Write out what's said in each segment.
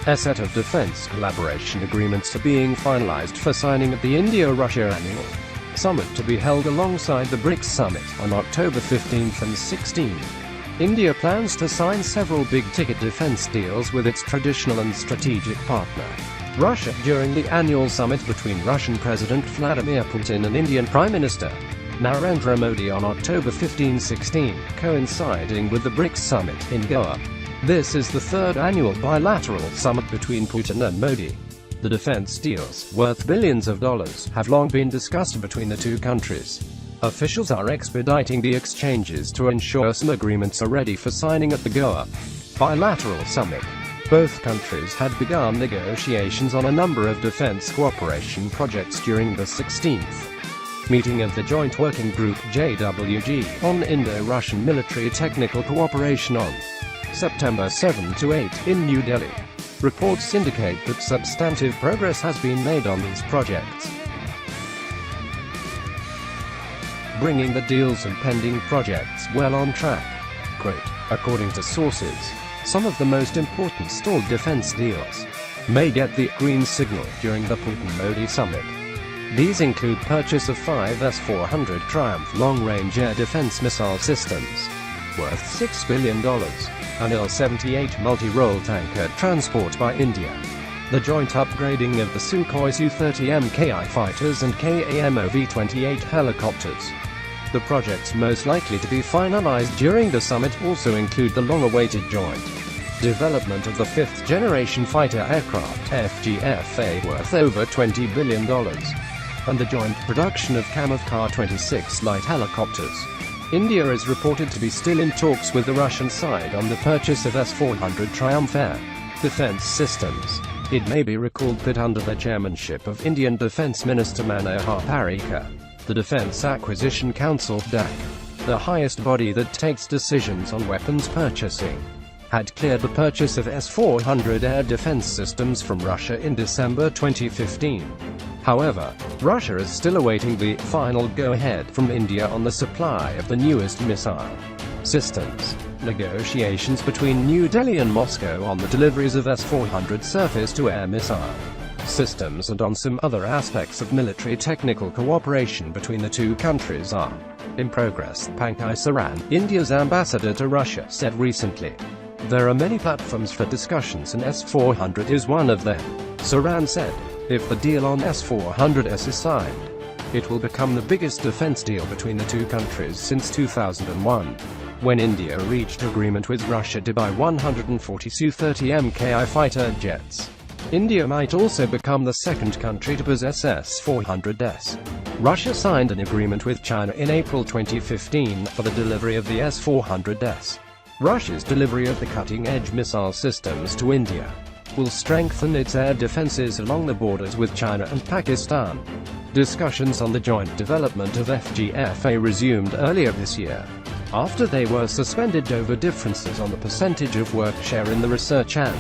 A set of defense collaboration agreements are being finalized for signing at the India-Russia Annual Summit to be held alongside the BRICS Summit on October 15 and 16. India plans to sign several big-ticket defense deals with its traditional and strategic partner, Russia, during the annual summit between Russian President Vladimir Putin and Indian Prime Minister Narendra Modi on October 15-16, coinciding with the BRICS Summit in Goa. This is the third annual bilateral summit between Putin and Modi. The defense deals, worth billions of dollars, have long been discussed between the two countries. Officials are expediting the exchanges to ensure some agreements are ready for signing at the Goa bilateral summit. Both countries had begun negotiations on a number of defense cooperation projects during the 16th meeting of the Joint Working Group JWG on Indo-Russian military technical cooperation on September 7 to 8 in New Delhi. Reports indicate that substantive progress has been made on these projects, bringing the deals and pending projects well on track. Quote, according to sources, some of the most important stalled defense deals may get the green signal during the Putin-Modi summit. These include purchase of 5 S-400 Triumph long-range air defense missile systems, worth $6 billion, and Il-78 multi-role tanker transport by India, the joint upgrading of the Sukhoi Su-30 Mki fighters and KAMOV-28 helicopters. The projects most likely to be finalized during the summit also include the long-awaited joint development of the fifth-generation fighter aircraft FGFA worth over $20 billion, and the joint production of Kamov Ka-26 light helicopters. India is reported to be still in talks with the Russian side on the purchase of S-400 Triumph air defense systems. It may be recalled that under the chairmanship of Indian Defence Minister Manohar Parrikar, the Defence Acquisition Council (DAC), the highest body that takes decisions on weapons purchasing, had cleared the purchase of S-400 air defense systems from Russia in December 2015. However, Russia is still awaiting the final go-ahead from India on the supply of the newest missile systems. Negotiations between New Delhi and Moscow on the deliveries of S-400 surface-to-air missile systems and on some other aspects of military technical cooperation between the two countries are in progress, Pankaj Saran, India's ambassador to Russia, said recently. There are many platforms for discussions and S-400 is one of them, Saran said. If the deal on S-400S is signed, it will become the biggest defense deal between the two countries since 2001, when India reached agreement with Russia to buy 140 Su-30 Mki fighter jets. India might also become the second country to possess S-400s. Russia signed an agreement with China in April 2015 for the delivery of the S-400s. Russia's delivery of the cutting-edge missile systems to India will strengthen its air defenses along the borders with China and Pakistan. Discussions on the joint development of FGFA resumed earlier this year, after they were suspended over differences on the percentage of work share in the research and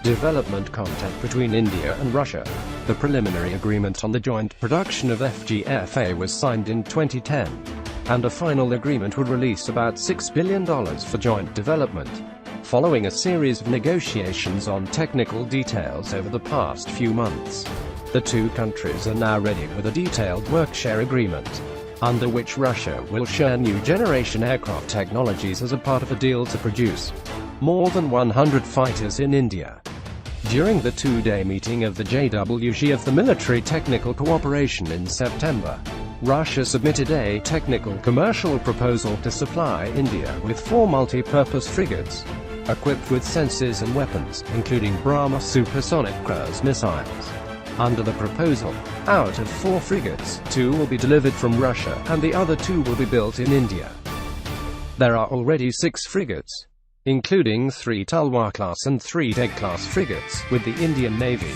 development content between India and Russia. The preliminary agreement on the joint production of FGFA was signed in 2010, and a final agreement would release about $6 billion for joint development. Following a series of negotiations on technical details over the past few months, the two countries are now ready with a detailed work-share agreement, under which Russia will share new generation aircraft technologies as a part of a deal to produce more than 100 fighters in India. During the two-day meeting of the JWG of the Military Technical Cooperation in September, Russia submitted a technical commercial proposal to supply India with 4 multi-purpose frigates, equipped with sensors and weapons, including BrahMos supersonic cruise missiles. Under the proposal, out of 4 frigates, 2 will be delivered from Russia, and the other 2 will be built in India. There are already 6 frigates, including 3 Talwar-class and 3 Teg-class frigates, with the Indian Navy.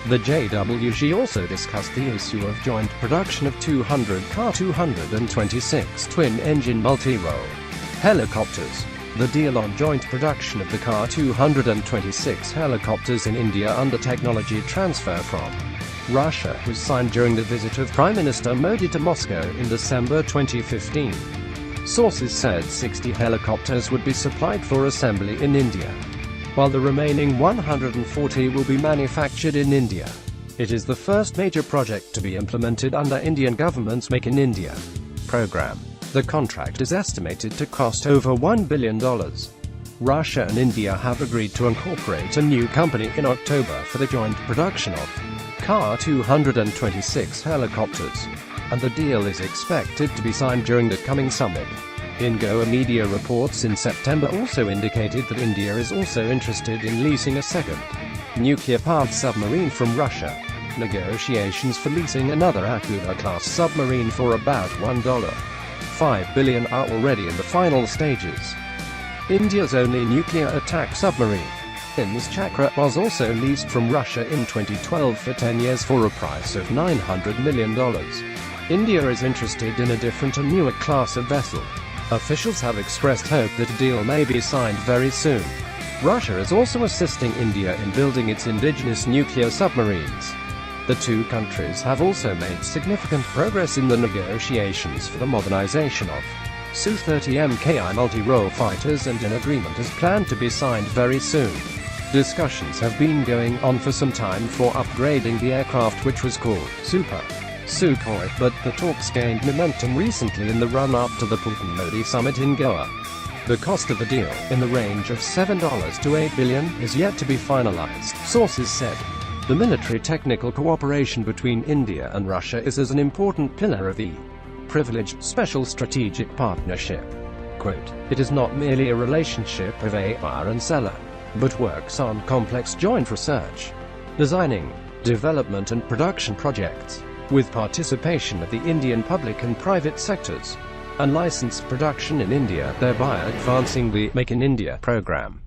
The JWG also discussed the issue of joint production of 200 Ka-226 twin-engine multi-role helicopters. The deal on joint production of the Ka-226 helicopters in India under technology transfer from Russia was signed during the visit of Prime Minister Modi to Moscow in December 2015. Sources said 60 helicopters would be supplied for assembly in India. while the remaining 140 will be manufactured in India. It is the first major project to be implemented under Indian government's Make in India program. The contract is estimated to cost over $1 billion. Russia and India have agreed to incorporate a new company in October for the joint production of Ka-226 helicopters, and the deal is expected to be signed during the coming summit. Ingoa media reports in September also indicated that India is also interested in leasing a second nuclear-powered submarine from Russia. Negotiations for leasing another Akula-class submarine for about $1.5 billion are already in the final stages. India's only nuclear attack submarine, Chakra, was also leased from Russia in 2012 for 10 years for a price of $900 million. India is interested in a different and newer class of vessel. Officials have expressed hope that a deal may be signed very soon. Russia is also assisting India in building its indigenous nuclear submarines. The two countries have also made significant progress in the negotiations for the modernization of Su-30 Mki multi-role fighters, and an agreement is planned to be signed very soon. Discussions have been going on for some time for upgrading the aircraft, which was called Super Sukhoi, but the talks gained momentum recently in the run-up to the Putin-Modi summit in Goa. The cost of the deal, in the range of $7 to $8 billion, is yet to be finalized, sources said. The military-technical cooperation between India and Russia is as an important pillar of the privileged special strategic partnership. Quote, "It is not merely a relationship of a buyer and seller, but works on complex joint research, designing, development and production projects, with participation of the Indian public and private sectors, and licensed production in India, thereby advancing the Make in India program."